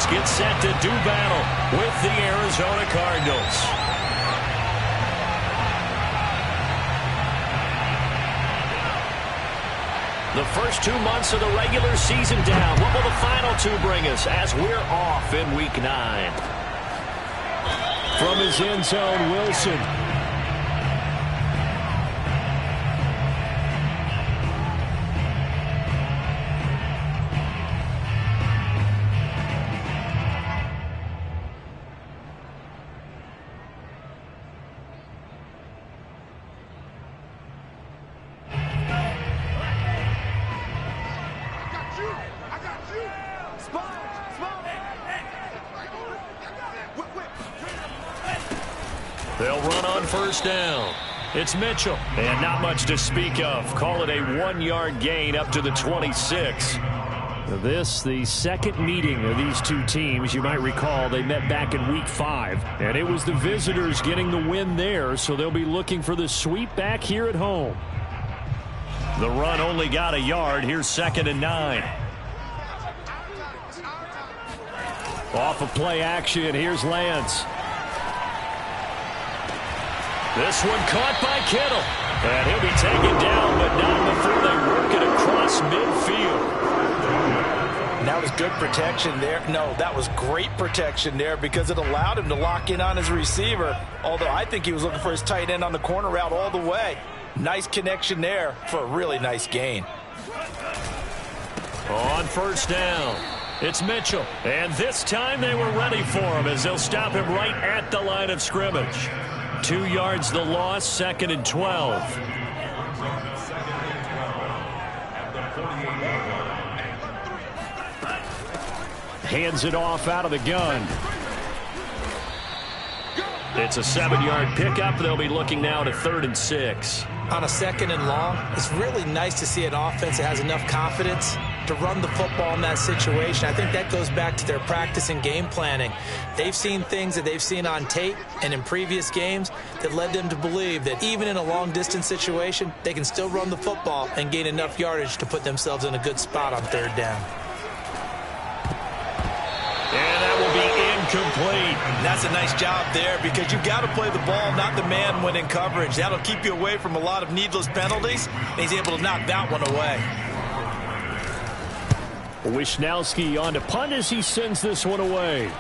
get set to do battle with the Arizona Cardinals. The first 2 months of the regular season down. What will the final 2 bring us as we're off in Week 9? From his end zone, Wilson. They'll run on first down. It's Mitchell. And not much to speak of. Call it a 1-yard gain up to the 26. This, the second meeting of these two teams. You might recall they met back in Week 5. And it was the visitors getting the win there, so they'll be looking for the sweep back here at home. The run only got a yard. Here's 2nd and 9. Off of play action, here's Lance. This one caught by Kittle. And he'll be taken down, but not before they work it across midfield. And that was good protection there. No, that was great protection there because it allowed him to lock in on his receiver. Although I think he was looking for his tight end on the corner route all the way. Nice connection there for a really nice gain. On first down, it's Mitchell. And this time they were ready for him as they'll stop him right at the line of scrimmage. 2 yards the loss, 2nd and 12. Hands it off out of the gun. It's a 7-yard pickup. They'll be looking now to 3rd and 6. On a 2nd and long, it's really nice to see an offense that has enough confidence to run the football in that situation. I think that goes back to their practice and game planning. They've seen things that they've seen on tape and in previous games that led them to believe that even in a long-distance situation, they can still run the football and gain enough yardage to put themselves in a good spot on 3rd down. And that will be incomplete. That's a nice job there because you've got to play the ball, not the man when in coverage. That'll keep you away from a lot of needless penalties, and he's able to knock that one away. Wishnowski on to punt as he sends this one away.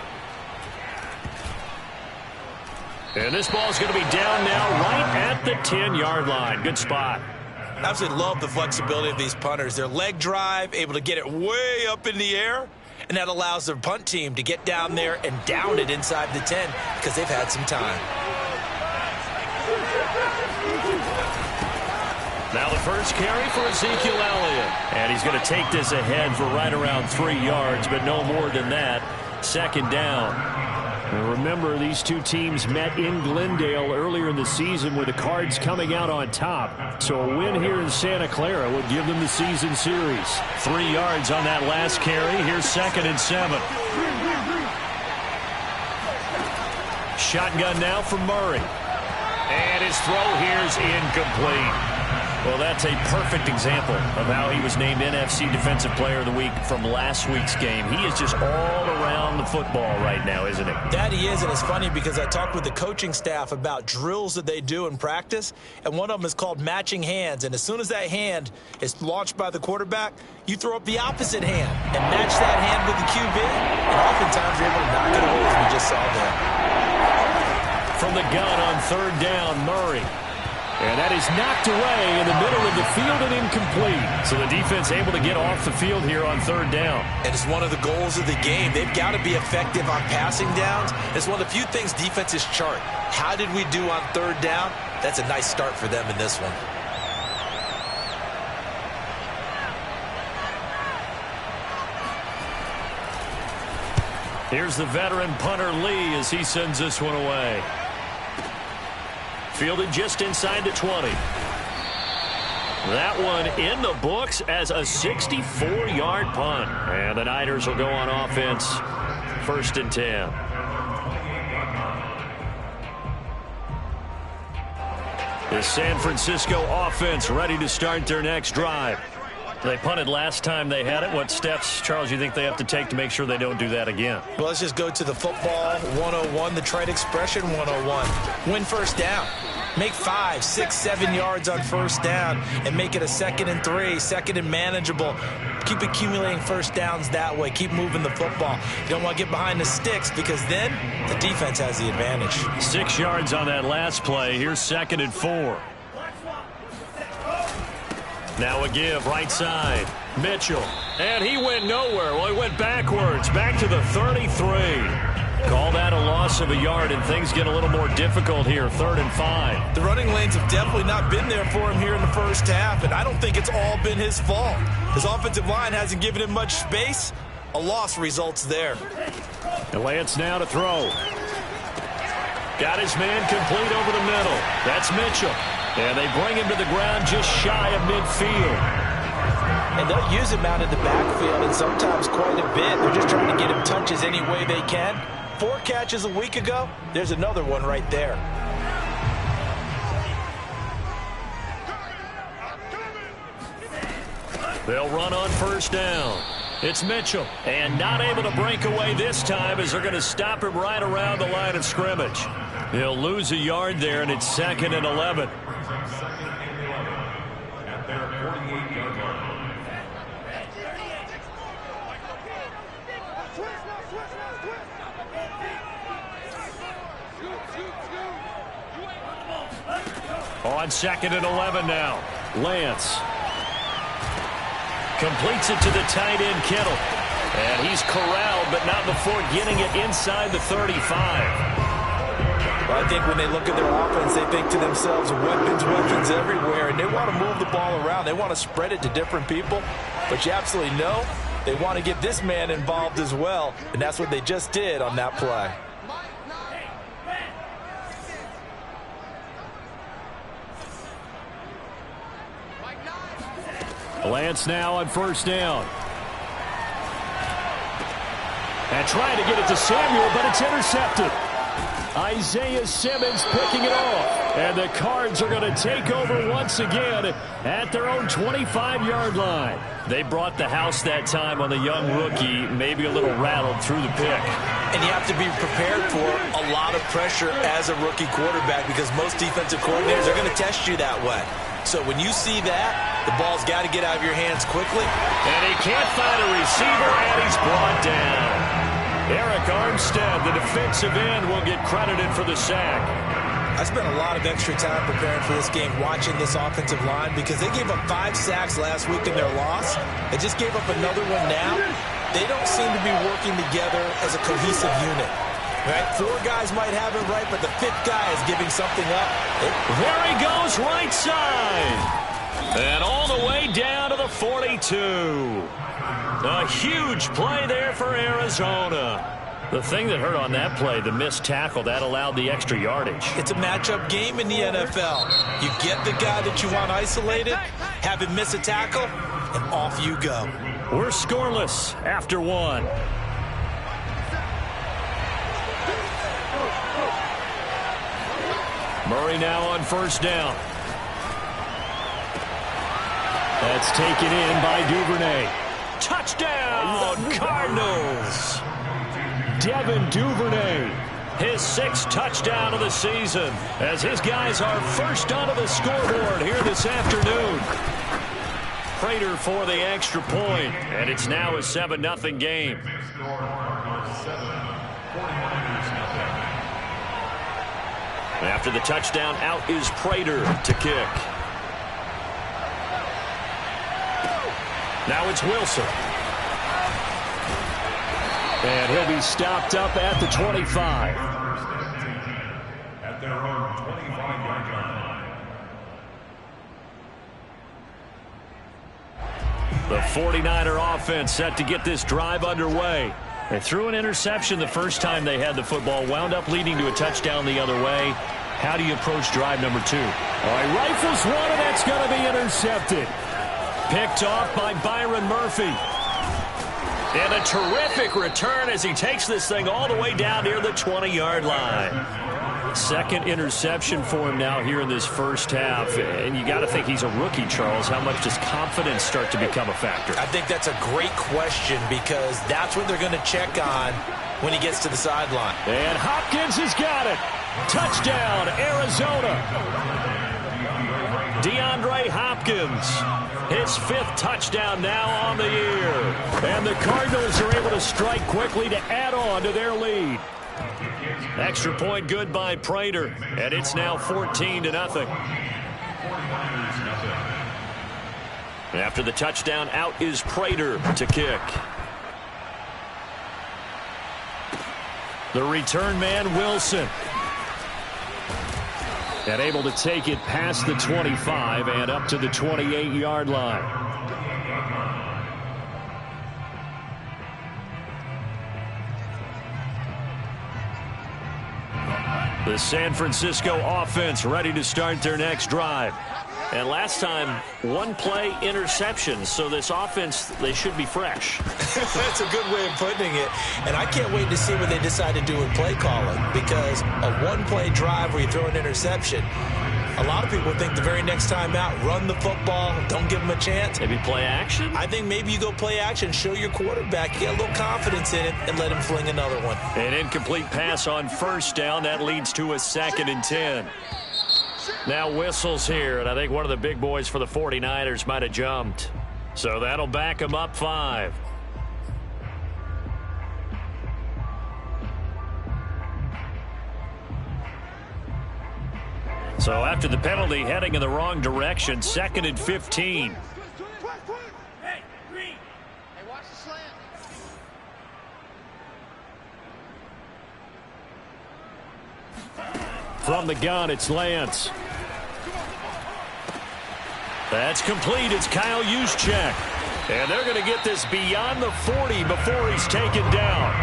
And this ball's going to be down now right at the 10-yard line. Good spot. I absolutely love the flexibility of these punters. Their leg drive, able to get it way up in the air, and that allows their punt team to get down there and down it inside the 10 because they've had some time. Now the first carry for Ezekiel Elliott. And he's going to take this ahead for right around 3 yards, but no more than that. 2nd down. And remember, these two teams met in Glendale earlier in the season with the Cards coming out on top. So a win here in Santa Clara would give them the season series. 3 yards on that last carry. Here's 2nd and 7. Shotgun now for Murray. And his throw here's incomplete. Well, that's a perfect example of how he was named NFC Defensive Player of the Week from last week's game. He is just all around the football right now, isn't he? That he is, and it's funny because I talked with the coaching staff about drills that they do in practice, and one of them is called matching hands. And as soon as that hand is launched by the quarterback, you throw up the opposite hand and match that hand with the QB, and oftentimes you're able to knock it away, as we just saw there. From the gun on 3rd down, Murray. And that is knocked away in the middle of the field and incomplete. So the defense able to get off the field here on 3rd down. And it's one of the goals of the game. They've got to be effective on passing downs. It's one of the few things defenses chart. How did we do on 3rd down? That's a nice start for them in this one. Here's the veteran punter Lee as he sends this one away. Fielded just inside the 20. That one in the books as a 64-yard punt. And the Niners will go on offense. 1st and 10. The San Francisco offense ready to start their next drive. They punted last time they had it. What steps, Charles, you think they have to take to make sure they don't do that again? Well, let's just go to the football 101, the trite expression 101. Win first down. Make 5, 6, 7 yards on first down and make it a 2nd and 3, 2nd and manageable. Keep accumulating first downs that way. Keep moving the football. You don't want to get behind the sticks because then the defense has the advantage. 6 yards on that last play. Here's 2nd and 4. Now a give, right side. Mitchell. And he went nowhere. Well, he went backwards. Back to the 33. Call that a loss of a yard, and things get a little more difficult here. 3rd and 5. The running lanes have definitely not been there for him here in the first half, and I don't think it's all been his fault. His offensive line hasn't given him much space. A loss results there. And Lance now to throw. Got his man complete over the middle. That's Mitchell. And they bring him to the ground just shy of midfield. And they'll use him out in the backfield, and sometimes quite a bit. They're just trying to get him touches any way they can. 4 catches a week ago. There's another one right there. They'll run on first down. It's Mitchell. And not able to break away this time as they're going to stop him right around the line of scrimmage. He'll lose a yard there, and it's 2nd and 11. At their 48-yard line. On 2nd and 11 now. Lance completes it to the tight end, Kittle. And he's corralled, but not before getting it inside the 35. Well, I think when they look at their offense, they think to themselves, weapons everywhere, and they want to move the ball around. They want to spread it to different people, but you absolutely know they want to get this man involved as well, and that's what they just did on that play. Lance now on first down. And trying to get it to Samuel, but it's intercepted. Isaiah Simmons picking it off. And the Cards are going to take over once again at their own 25-yard line. They brought the house that time on the young rookie, maybe a little rattled through the pick. And you have to be prepared for a lot of pressure as a rookie quarterback because most defensive coordinators are going to test you that way. So when you see that, the ball's got to get out of your hands quickly. And he can't find a receiver, and he's brought down. Eric Armstead, the defensive end, will get credited for the sack. I spent a lot of extra time preparing for this game, watching this offensive line, because they gave up 5 sacks last week in their loss. They just gave up another one now. They don't seem to be working together as a cohesive unit. Right? 4 guys might have it right, but the 5th guy is giving something up. There he goes, right side. And all the way down to the 42. A huge play there for Arizona. The thing that hurt on that play, the missed tackle, that allowed the extra yardage. It's a matchup game in the NFL. You get the guy that you want isolated, have him miss a tackle, and off you go. We're scoreless after 1. Murray now on first down. That's taken in by Duvernay. Touchdown, Cardinals! Devin Duvernay, his 6th touchdown of the season, as his guys are first onto the scoreboard here this afternoon. Prater for the extra point, and it's now a 7-0 game. After the touchdown, out is Prater to kick. Now it's Wilson. And he'll be stopped up at the 25. At their own 25-yard line. The 49er offense set to get this drive underway. They threw an interception the first time they had the football, wound up leading to a touchdown the other way. How do you approach drive number 2? All right, rifles one, and that's going to be intercepted. Picked off by Byron Murphy. And a terrific return as he takes this thing all the way down near the 20-yard line. Second interception for him now here in this first half. And you got to think he's a rookie, Charles. How much does confidence start to become a factor? I think that's a great question because that's what they're going to check on when he gets to the sideline. And Hopkins has got it. Touchdown, Arizona. DeAndre Hopkins, his 5th touchdown now on the year. And the Cardinals are able to strike quickly to add on to their lead. Extra point good by Prater, and it's now 14-0. After the touchdown, out is Prater to kick. The return man, Wilson. And able to take it past the 25 and up to the 28-yard line. The San Francisco offense ready to start their next drive. And last time, 1-play interception. So this offense, they should be fresh. That's a good way of putting it. And I can't wait to see what they decide to do with play calling. Because a 1-play drive where you throw an interception, a lot of people think the very next time out, run the football, don't give them a chance. Maybe play action? I think maybe you go play action, show your quarterback, get a little confidence in it, and let him fling another one. An incomplete pass on first down. That leads to a 2nd and 10. Now whistles here, and I think one of the big boys for the 49ers might have jumped. So that'll back him up 5. So after the penalty, heading in the wrong direction, 2nd and 15. Hey, Green. Hey, watch the slant. From the gun, it's Lance. That's complete. It's Kyle Juszczyk. And they're going to get this beyond the 40 before he's taken down.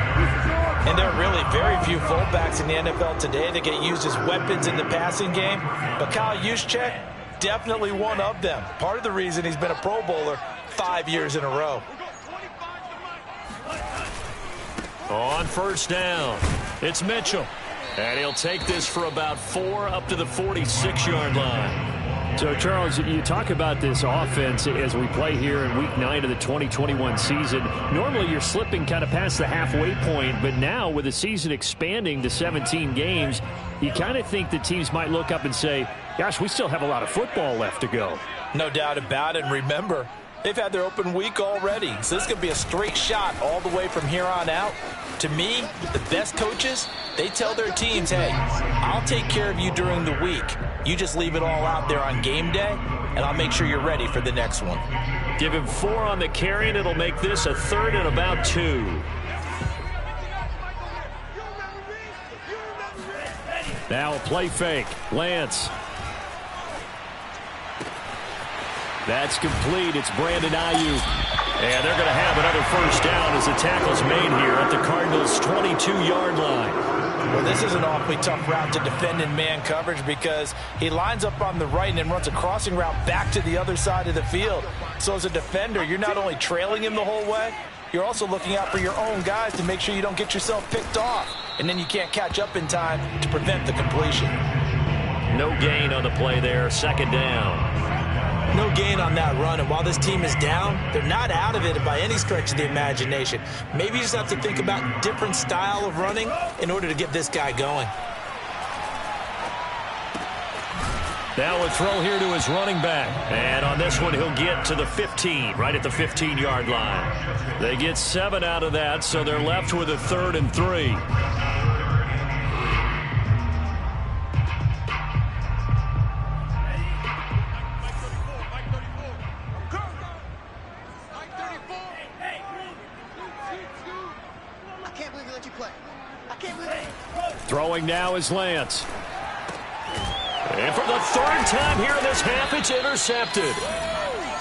And there are really very few fullbacks in the NFL today that get used as weapons in the passing game. But Kyle Juszczyk, definitely one of them. Part of the reason he's been a Pro Bowler 5 years in a row. On first down, it's Mitchell. And he'll take this for about 4 up to the 46-yard line. So, Charles, you talk about this offense as we play here in Week 9 of the 2021 season. Normally, you're slipping kind of past the halfway point, but now with the season expanding to 17 games, you kind of think the teams might look up and say, gosh, we still have a lot of football left to go. No doubt about it. And remember, they've had their open week already. So this could be a straight shot all the way from here on out. To me, the best coaches, they tell their teams, hey, I'll take care of you during the week. You just leave it all out there on game day, and I'll make sure you're ready for the next one. Give him 4 on the carry, and it'll make this a 3rd and about 2. Now a play fake. Lance. That's complete. It's Brandon Ayuk. And they're going to have another first down as the tackle's made here at the Cardinals' 22-yard line. Well, this is an awfully tough route to defend in man coverage because he lines up on the right and then runs a crossing route back to the other side of the field. So as a defender, you're not only trailing him the whole way, you're also looking out for your own guys to make sure you don't get yourself picked off. And then you can't catch up in time to prevent the completion. No gain on the play there, 2nd down. No gain on that run, and while this team is down, they're not out of it by any stretch of the imagination. Maybe you just have to think about different style of running in order to get this guy going. Now a throw here to his running back. And on this one, he'll get to the 15, right at the 15-yard line. They get 7 out of that, so they're left with a 3rd and 3. Throwing now is Lance. And for the 3rd time here in this half, it's intercepted.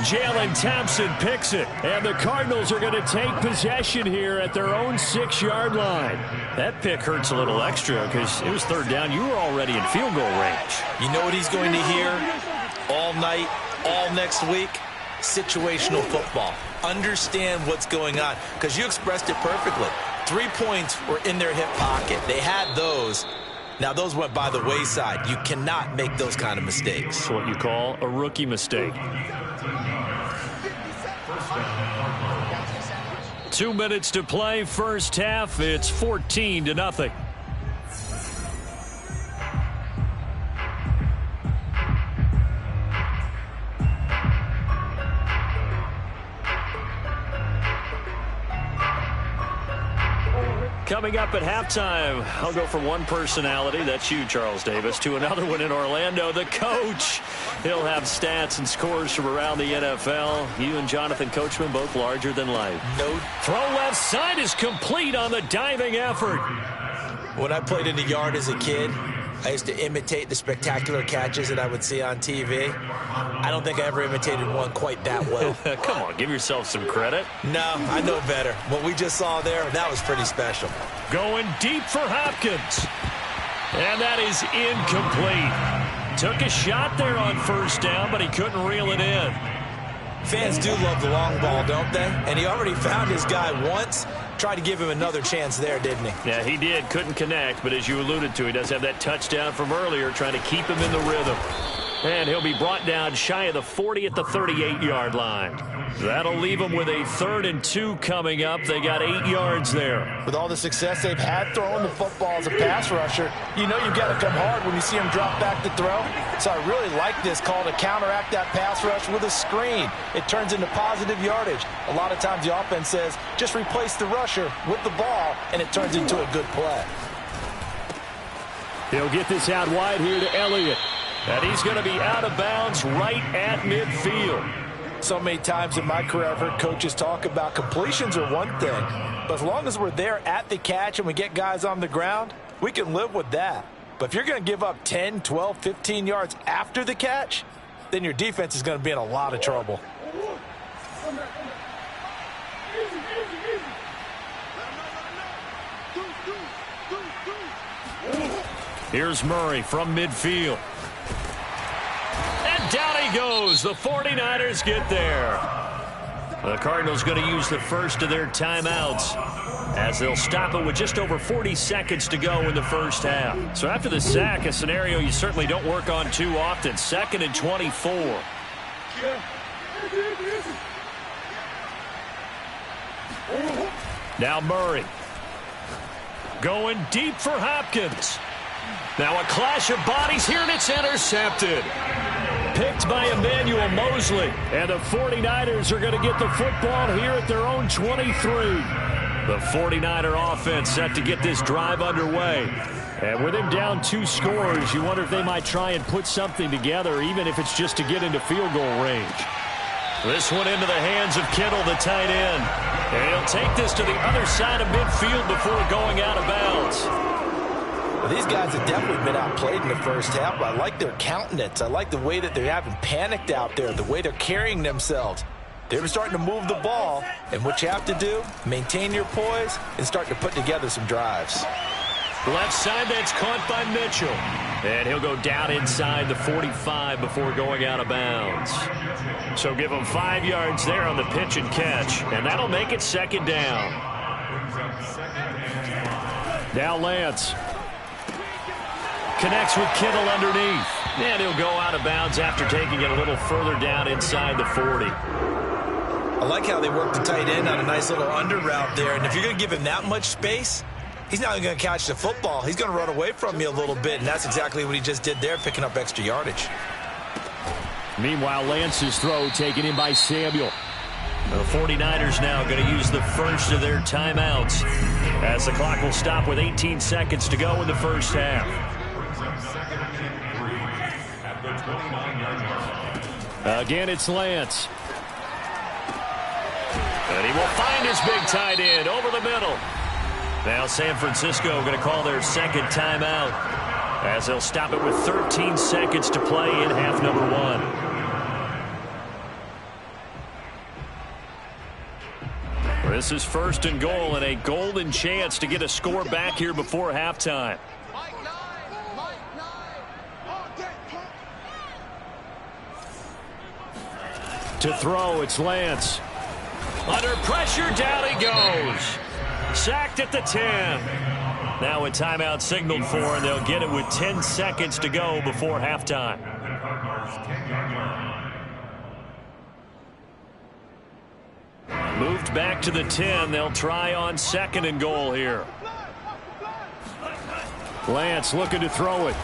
Jalen Thompson picks it. And the Cardinals are going to take possession here at their own 6-yard line. That pick hurts a little extra because it was 3rd down. You were already in field goal range. You know what he's going to hear all night, all next week? Situational football. Understand what's going on because you expressed it perfectly. 3 points were in their hip pocket. They had those. Now, those went by the wayside. You cannot make those kind of mistakes. It's what you call a rookie mistake. 2 minutes to play, first half. It's 14-0. Coming up at halftime, I'll go from one personality, that's you, Charles Davis, to another one in Orlando, the coach. He'll have stats and scores from around the NFL. You and Jonathan Coachman both larger than life. No. Throw left side is complete on the diving effort. When I played in the yard as a kid, I used to imitate the spectacular catches that I would see on TV. I don't think I ever imitated one quite that well. Come on, give yourself some credit. No, I know better. What we just saw there, that was pretty special. Going deep for Hopkins. And that is incomplete. Took a shot there on first down, but he couldn't reel it in. Fans do love the long ball, don't they? And he already found his guy once. Tried to give him another chance there, didn't he? Yeah, he did. Couldn't connect, but as you alluded to, he does have that touchdown from earlier, trying to keep him in the rhythm. And he'll be brought down shy of the 40 at the 38-yard line. That'll leave them with a 3rd and 2 coming up. They got 8 yards there. With all the success they've had throwing the football as a pass rusher, you know you've got to come hard when you see him drop back to throw. So I really like this call to counteract that pass rush with a screen. It turns into positive yardage. A lot of times the offense says, just replace the rusher with the ball, and it turns into a good play. He'll get this out wide here to Elliott. And he's going to be out of bounds right at midfield. So many times in my career I've heard coaches talk about completions are one thing, but as long as we're there at the catch and we get guys on the ground, we can live with that. But if you're going to give up 10, 12, 15 yards after the catch, then your defense is going to be in a lot of trouble. Here's Murray from midfield. And down he goes. The 49ers get there. The Cardinals going to use the first of their timeouts as they'll stop it with just over 40 seconds to go in the first half. So after the sack, a scenario you certainly don't work on too often. 2nd and 24. Now Murray. Going deep for Hopkins. Now a clash of bodies here, and it's intercepted. Picked by Emmanuel Mosley. And the 49ers are going to get the football here at their own 23. The 49er offense set to get this drive underway. And with him down 2 scores, you wonder if they might try and put something together, even if it's just to get into field goal range. This one into the hands of Kittle, the tight end. And he'll take this to the other side of midfield before going out of bounds. Well, these guys have definitely been outplayed in the first half, but I like their countenance. I like the way that they haven't panicked out there, the way they're carrying themselves. They're starting to move the ball, and what you have to do, maintain your poise and start to put together some drives. Left side, that's caught by Mitchell. And he'll go down inside the 45 before going out of bounds. So give him 5 yards there on the pitch and catch, and that'll make it 2nd down. Now Lance. Connects with Kittle underneath. And he'll go out of bounds after taking it a little further down inside the 40. I like how they work the tight end on a nice little under route there. And if you're going to give him that much space, he's not going to catch the football. He's going to run away from you a little bit, and that's exactly what he just did there, picking up extra yardage. Meanwhile, Lance's throw taken in by Samuel. The 49ers now going to use the first of their timeouts as the clock will stop with 18 seconds to go in the first half. Again, it's Lance. And he will find his big tight end over the middle. Now San Francisco going to call their 2nd timeout as they'll stop it with 13 seconds to play in half number 1. This is 1st and goal and a golden chance to get a score back here before halftime. To throw, it's Lance. Under pressure, down he goes. Sacked at the 10. Now a timeout signaled for, and they'll get it with 10 seconds to go before halftime. Moved back to the 10. They'll try on 2nd and goal here. Lance looking to throw it.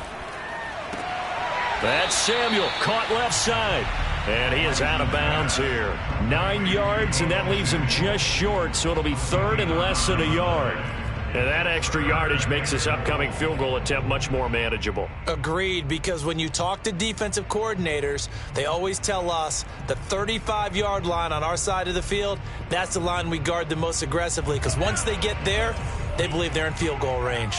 That's Samuel, caught left side. And he is out of bounds here. 9 yards, and that leaves him just short, so it'll be 3rd and less than a yard. And that extra yardage makes this upcoming field goal attempt much more manageable. Agreed, because when you talk to defensive coordinators, they always tell us the 35-yard line on our side of the field, that's the line we guard the most aggressively, because once they get there, they believe they're in field goal range.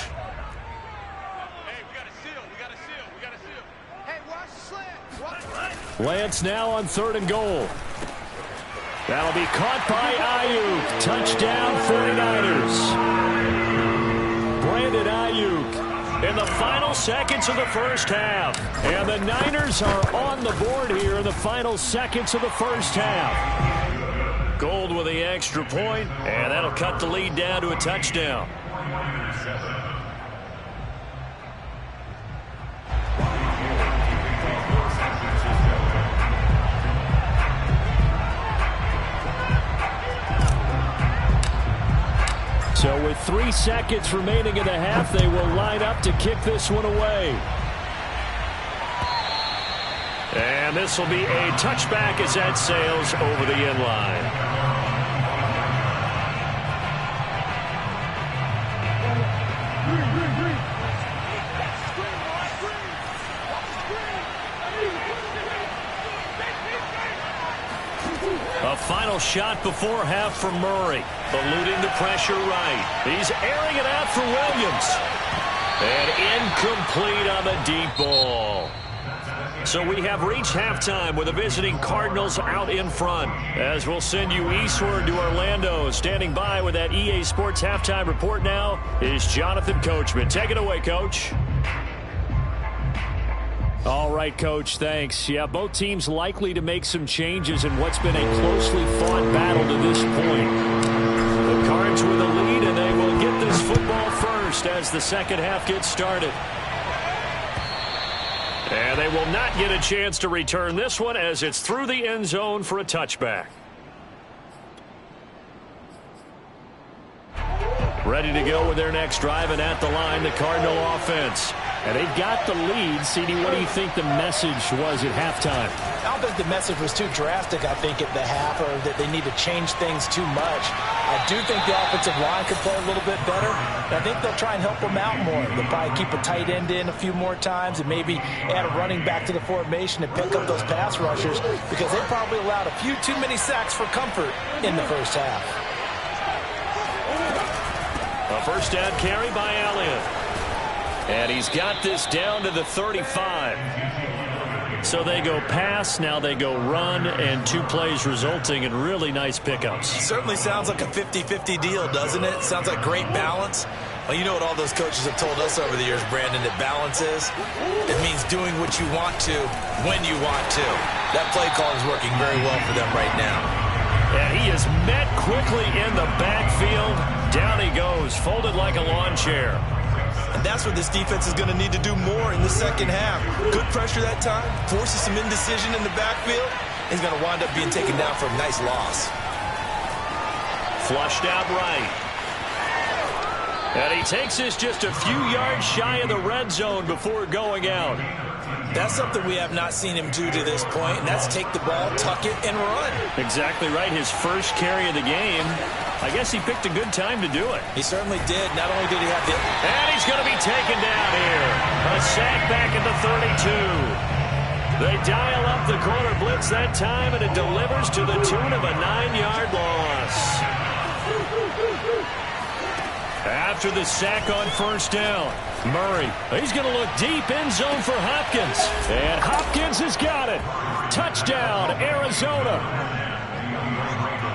Lance now on 3rd and goal. That'll be caught by Ayuk. Touchdown 49ers. Brandon Ayuk in the final seconds of the first half. And the Niners are on the board here in the final seconds of the first half. Gold with the extra point, and that'll cut the lead down to a touchdown. So with 3 seconds remaining in the half, they will line up to kick this one away. And this will be a touchback as that sails over the end line. A final shot before half for Murray. Eluding the pressure right. He's airing it out for Williams. And incomplete on the deep ball. So we have reached halftime with the visiting Cardinals out in front. As we'll send you eastward to Orlando. Standing by with that EA Sports halftime report now is Jonathan Coachman. Take it away, Coach. All right, Coach, thanks. Yeah, both teams likely to make some changes in what's been a closely fought battle to this point. The Cards with a lead, and they will get this football first as the second half gets started. And they will not get a chance to return this one as it's through the end zone for a touchback. Ready to go with their next drive, and at the line, the Cardinal offense. And they've got the lead. CD, what do you think the message was at halftime? I don't think the message was too drastic, I think, at the half, or that they need to change things too much. I do think the offensive line could play a little bit better. And I think they'll try and help them out more. They'll probably keep a tight end in a few more times and maybe add a running back to the formation and pick up those pass rushers because they probably allowed a few too many sacks for comfort in the first half. A first down carry by Elliott. And he's got this down to the 35. So they go pass, now they go run, and 2 plays resulting in really nice pickups. Certainly sounds like a 50-50 deal, doesn't it? Sounds like great balance. Well, you know what all those coaches have told us over the years, Brandon, that balance is? It means doing what you want to when you want to. That play call is working very well for them right now. And he is met quickly in the backfield. Down he goes, folded like a lawn chair. And that's what this defense is going to need to do more in the second half. Good pressure that time, forces some indecision in the backfield. He's going to wind up being taken down for a nice loss. Flushed out right. And he takes this just a few yards shy of the red zone before going out. That's something we have not seen him do to this point, and that's take the ball, tuck it, and run. Exactly right. His first carry of the game. I guess he picked a good time to do it. He certainly did. Not only did he have the... And he's going to be taken down here. A sack back at the 32. They dial up the corner blitz that time, and it delivers to the tune of a 9-yard loss. After the sack on first down, Murray, he's going to look deep end zone for Hopkins. And Hopkins has got it. Touchdown, Arizona.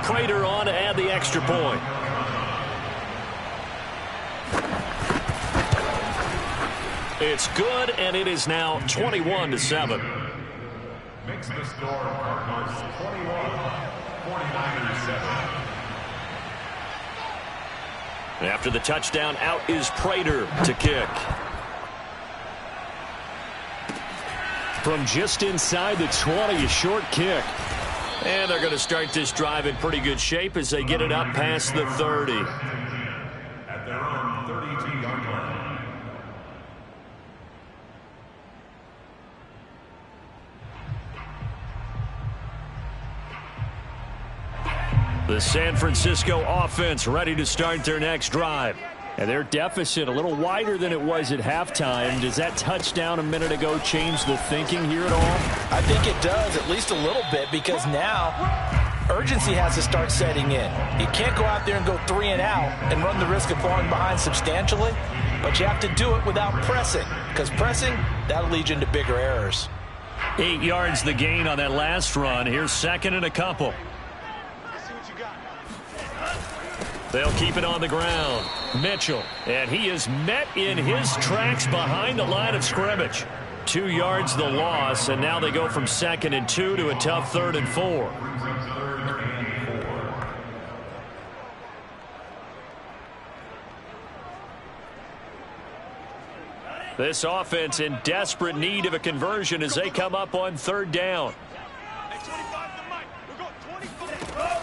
Prater on to add the extra point. It's good, and it is now 21-7. Makes the score Cardinals 21, 49ers 7. After the touchdown, out is Prater to kick. From just inside the 20, a short kick. And they're going to start this drive in pretty good shape as they get it up past the 30. At their own 32-yard line. The San Francisco offense ready to start their next drive. And their deficit a little wider than it was at halftime. Does that touchdown a minute ago change the thinking here at all? I think it does, at least a little bit, because now urgency has to start setting in. You can't go out there and go 3 and out and run the risk of falling behind substantially, but you have to do it without pressing, because pressing, that'll lead you into bigger errors. 8 yards the gain on that last run. Here's second and a couple. They'll keep it on the ground. Mitchell, and he is met in his tracks behind the line of scrimmage. 2 yards the loss, and now they go from 2nd and 2 to a tough 3rd and 4. This offense in desperate need of a conversion as they come up on 3rd down.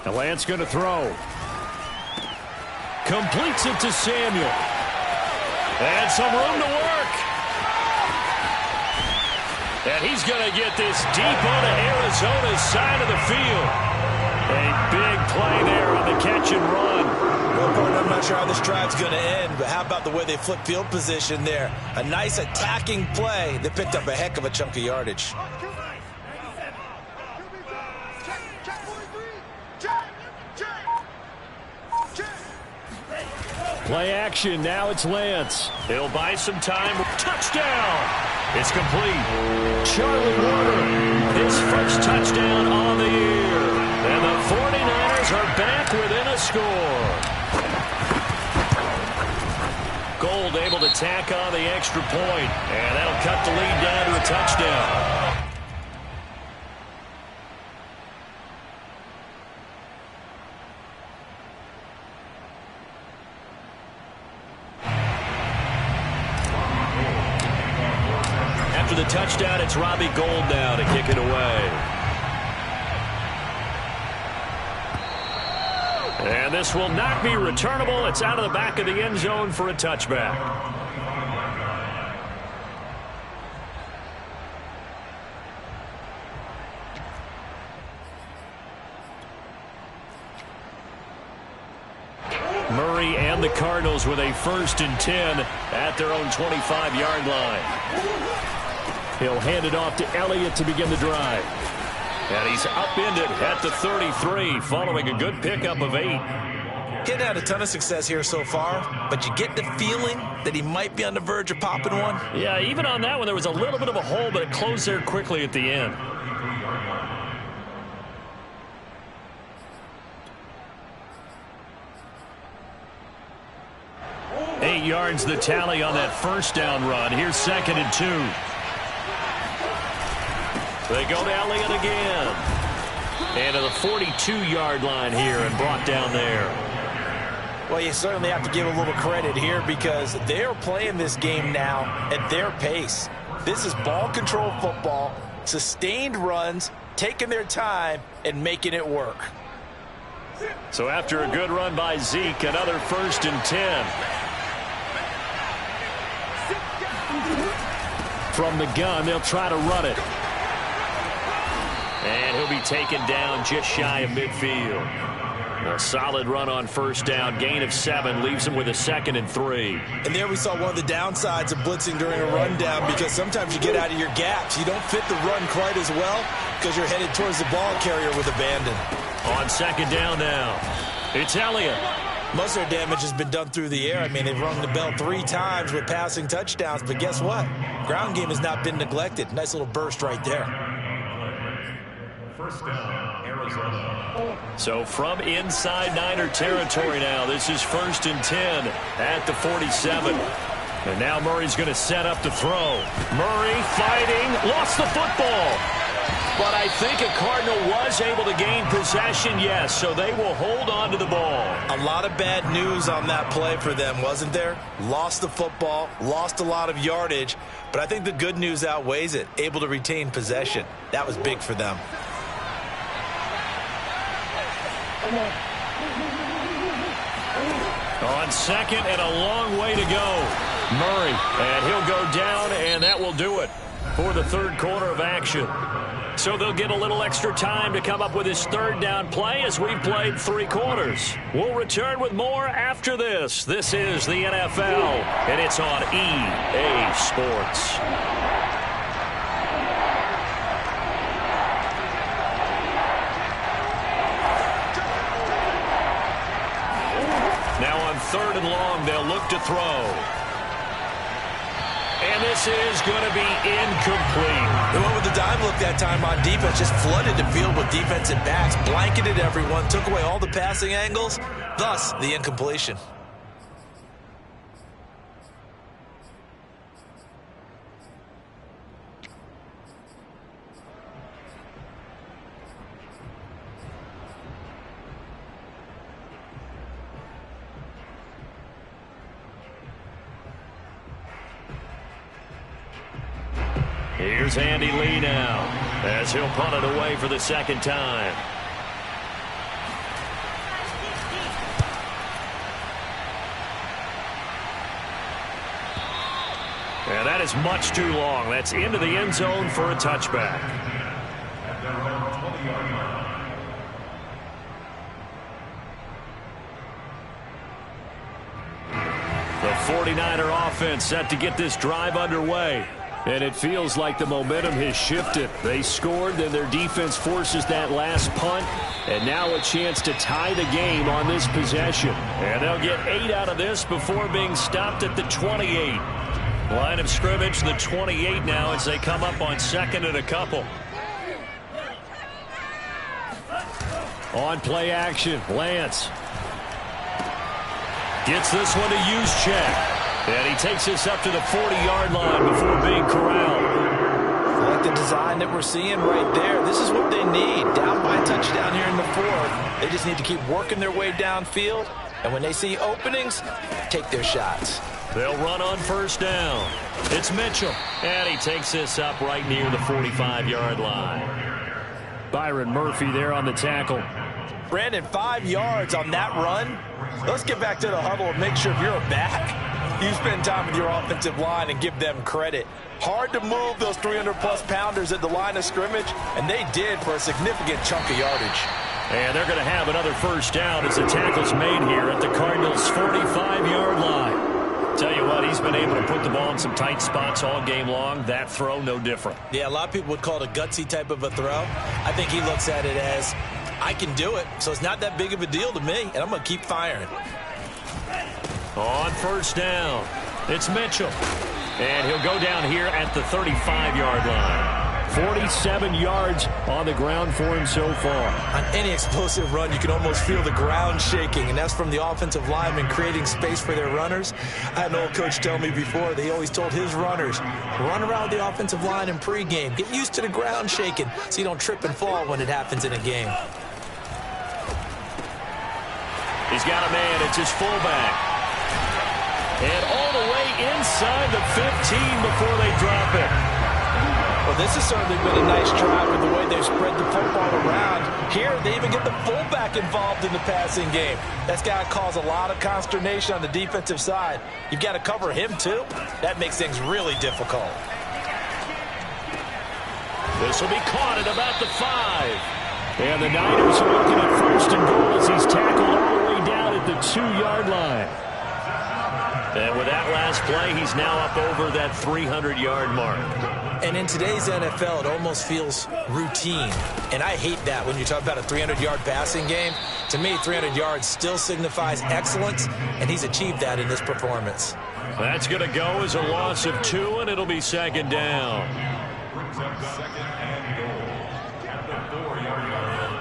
And Lance going to throw. Completes it to Samuel. And some room to work. And he's going to get this deep onto Arizona's side of the field. A big play there on the catch and run. Well, Gordon, I'm not sure how this drive's going to end, but how about the way they flip field position there? A nice attacking play that picked up a heck of a chunk of yardage. Play action. Now it's Lance. He'll buy some time. Touchdown. It's complete. Charlie Warner, his first touchdown on the year. And the 49ers are back within a score. Gold able to tack on the extra point. And that'll cut the lead down to a touchdown. After the touchdown, it's Robbie Gould now to kick it away. And this will not be returnable. It's out of the back of the end zone for a touchback. Murray and the Cardinals with a 1st and 10 at their own 25-yard line. He'll hand it off to Elliott to begin the drive. And he's upended at the 33 following a good pickup of 8. He's had a ton of success here so far, but you get the feeling that he might be on the verge of popping one. Yeah, even on that one, there was a little bit of a hole, but it closed there quickly at the end. Eight yards the tally on that 1st down run. Here's 2nd and 2. They go to Elliott again. And to the 42-yard line here and brought down there. Well, you certainly have to give a little credit here because they're playing this game now at their pace. This is ball control football, sustained runs, taking their time and making it work. So after a good run by Zeke, another 1st and 10. From the gun, they'll try to run it. And he'll be taken down just shy of midfield. A solid run on 1st down. Gain of 7 leaves him with a 2nd and 3. And there we saw one of the downsides of blitzing during a rundown because sometimes you get out of your gaps. You don't fit the run quite as well because you're headed towards the ball carrier with abandon. On 2nd down now, it's Elliott. Most of their damage has been done through the air. I mean, they've rung the bell 3 times with passing touchdowns, but guess what? Ground game has not been neglected. Nice little burst right there. 1st down, Arizona. So from inside Niner territory now, this is 1st and 10 at the 47. And now Murray's going to set up to throw. Murray fighting, lost the football. But I think a Cardinal was able to gain possession, yes, so they will hold on to the ball. A lot of bad news on that play for them, wasn't there? Lost the football, lost a lot of yardage, but I think the good news outweighs it. Able to retain possession. That was big for them. On second and a long way to go. Murray, and he'll go down, and that will do it for the third quarter of action. So they'll get a little extra time to come up with his third down play as we've played 3 quarters. We'll return with more after this. This is the NFL, and it's on EA Sports. Now on 3rd and long, they'll look to throw. And this is going to be incomplete. They went with the dime look that time on defense, just flooded the field with defensive backs, blanketed everyone, took away all the passing angles, thus the incompletion. Here's Andy Lee now as he'll punt it away for the second time. And that is much too long. That's into the end zone for a touchback. At their own 20-yard line. The 49er offense set to get this drive underway. And it feels like the momentum has shifted. They scored, then their defense forces that last punt. And now a chance to tie the game on this possession. And they'll get 8 out of this before being stopped at the 28. Line of scrimmage, the 28 now as they come up on 2nd and a couple. On play action, Lance. Gets this one to Juszczyk. And he takes this up to the 40-yard line before being corralled. I like the design that we're seeing right there. This is what they need. Down by a touchdown here in the 4th. They just need to keep working their way downfield. And when they see openings, take their shots. They'll run on 1st down. It's Mitchell. And he takes this up right near the 45-yard line. Byron Murphy there on the tackle. Brandon, 5 yards on that run. Let's get back to the huddle and make sure if you're a back, you spend time with your offensive line and give them credit. Hard to move those 300-plus pounders at the line of scrimmage, and they did for a significant chunk of yardage. And they're going to have another 1st down as the tackle's made here at the Cardinals' 45-yard line. Tell you what, he's been able to put the ball in some tight spots all game long. That throw, no different. Yeah, a lot of people would call it a gutsy type of a throw. I think he looks at it as, I can do it, so it's not that big of a deal to me, and I'm going to keep firing. On 1st down, it's Mitchell. And he'll go down here at the 35-yard line. 47 yards on the ground for him so far. On any explosive run, you can almost feel the ground shaking, and that's from the offensive linemen creating space for their runners. I had an old coach tell me before, he always told his runners, run around the offensive line in pregame. Get used to the ground shaking so you don't trip and fall when it happens in a game. He's got a man. It's his fullback. And all the way inside the 15 before they drop it. Well, this has certainly been a nice drive with the way they've spread the football around. Here, they even get the fullback involved in the passing game. That's got to cause a lot of consternation on the defensive side. You've got to cover him, too. That makes things really difficult. This will be caught at about the 5. And the Niners are looking at 1st and goal as he's tackled all the way down at the 2-yard line. And with that last play, he's now up over that 300-yard mark. And in today's NFL, it almost feels routine. And I hate that when you talk about a 300-yard passing game. To me, 300 yards still signifies excellence, and he's achieved that in this performance. That's going to go as a loss of 2, and it'll be 2nd down. Brings up 2nd and goal at the 4-yard line.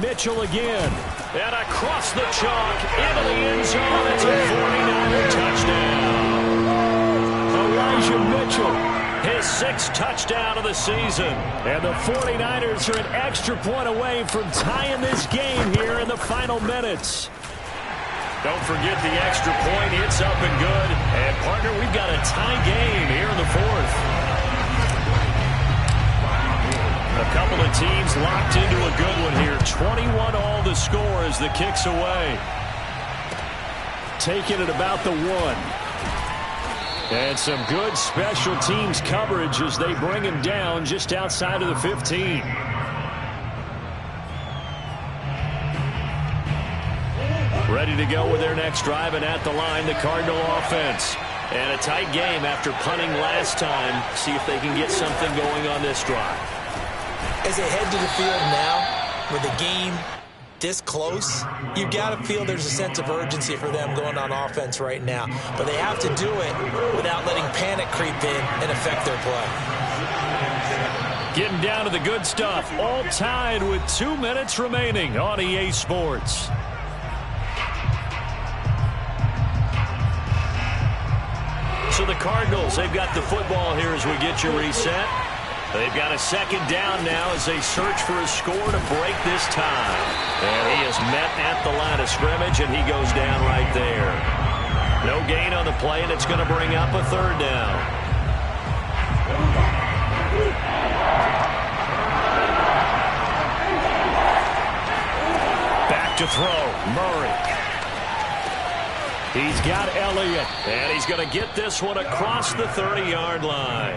Mitchell again. And across the chalk, into the end zone. It's a 49er touchdown. Elijah Mitchell, his 6th touchdown of the season. And the 49ers are an extra point away from tying this game here in the final minutes. Don't forget the extra point. It's up and good. And, partner, we've got a tie game here in the 4th. A couple of teams locked into a good one here. 21 all the score as the kick's away. Taking it about the 1. And some good special teams coverage as they bring him down just outside of the 15. Ready to go with their next drive, and at the line, the Cardinal offense. And a tight game after punting last time. See if they can get something going on this drive. As they head to the field now, with the game this close, you've got to feel there's a sense of urgency for them going on offense right now. But they have to do it without letting panic creep in and affect their play. Getting down to the good stuff. All tied with 2 minutes remaining on EA Sports. So the Cardinals, they've got the football here as we get you reset. They've got a 2nd down now as they search for a score to break this tie. And he is met at the line of scrimmage, and he goes down right there. No gain on the play, and it's going to bring up a 3rd down. Back to throw, Murray. He's got Elliott, and he's going to get this one across the 30-yard line.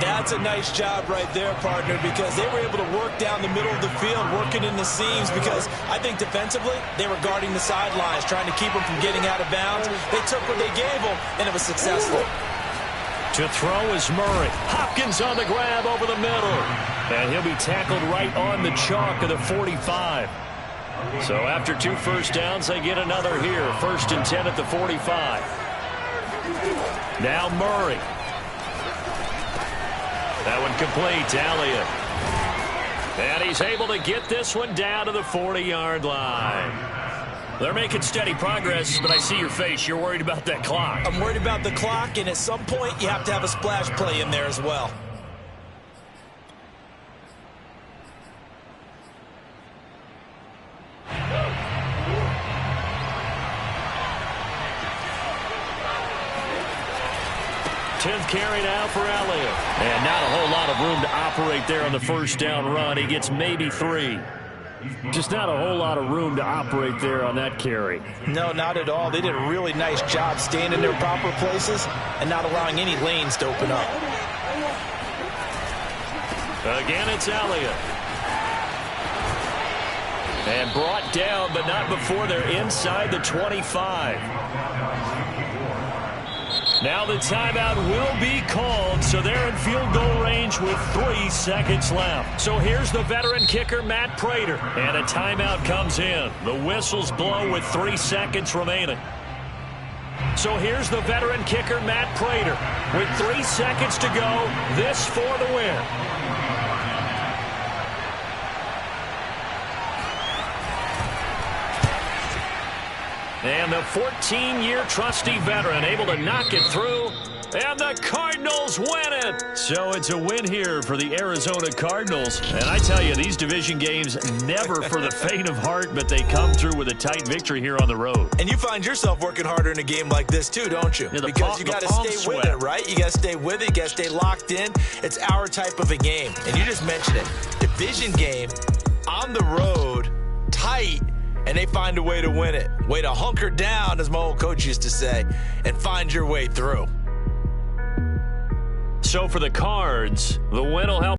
That's a nice job right there, partner, because they were able to work down the middle of the field, working in the seams, because I think defensively they were guarding the sidelines, trying to keep them from getting out of bounds. They took what they gave them, and it was successful. To throw is Murray. Hopkins on the grab over the middle. And he'll be tackled right on the chalk of the 45. So after 2 first downs, they get another here. 1st and 10 at the 45. Now Murray. That one complete to Elliott. And he's able to get this one down to the 40-yard line. They're making steady progress, but I see your face. You're worried about that clock. I'm worried about the clock, and at some point you have to have a splash play in there as well. Tenth carry now for Elliott. And not a whole lot of room to operate there on the 1st down run. He gets maybe 3. Just not a whole lot of room to operate there on that carry. No, not at all. They did a really nice job staying in their proper places and not allowing any lanes to open up. Again, it's Elliott. And brought down, but not before they're inside the 25. Now the timeout will be called, so they're in field goal range with 3 seconds left. So here's the veteran kicker, Matt Prater, and a timeout comes in. The whistles blow with 3 seconds remaining. So here's the veteran kicker, Matt Prater, with 3 seconds to go. This for the win. And the 14-year trusty veteran able to knock it through. And the Cardinals win it. So it's a win here for the Arizona Cardinals. And I tell you, these division games never for the faint of heart, but they come through with a tight victory here on the road. And you find yourself working harder in a game like this too, don't you? Yeah, because you got to stay with it, right? You got to stay with it. You got to stay locked in. It's our type of a game. And you just mentioned it. Division game, on the road, tight. And they find a way to win it. Way to hunker down, as my old coach used to say, and find your way through. So for the Cards, the win will help.